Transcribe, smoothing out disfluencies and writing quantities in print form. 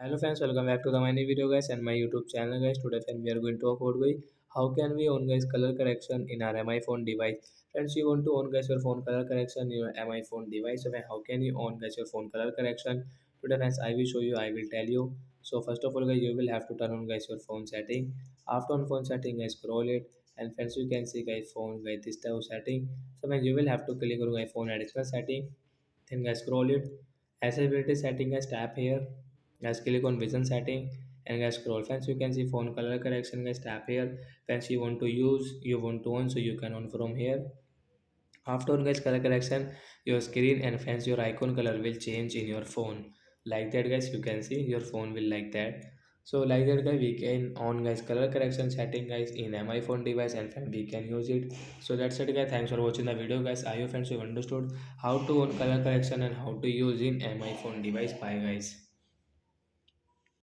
Hello friends, welcome back to the my new video guys and my YouTube channel guys. Today friends, we are going to talk about guys how can we on guys color correction in our MI phone device. Friends, you want to on guys your phone color correction in your MI phone device. So how can you on guys your phone color correction? Today friends, I will show you. I will tell you. So first of all guys, you will have to turn on guys your phone setting. After on phone setting guys, scroll it and friends you can see guys phone guys this type of setting. So guys, you will have to click on guys phone additional setting. Then guys scroll it. Accessibility setting guys tap here. Guys click on vision setting and guys scroll. Friends you can see phone color correction guys tap here. Friends you want to use, you want to on, so you can on from here. After on guys color correction, your screen and friends your icon color will change in your phone. Like that guys, you can see your phone will like that. So like that guys, we can on guys color correction setting guys in my phone device and friend we can use it. So that's it guys. Thanks for watching the video guys. I hope friends you understood how to on color correction and how to use in my phone device. Bye guys.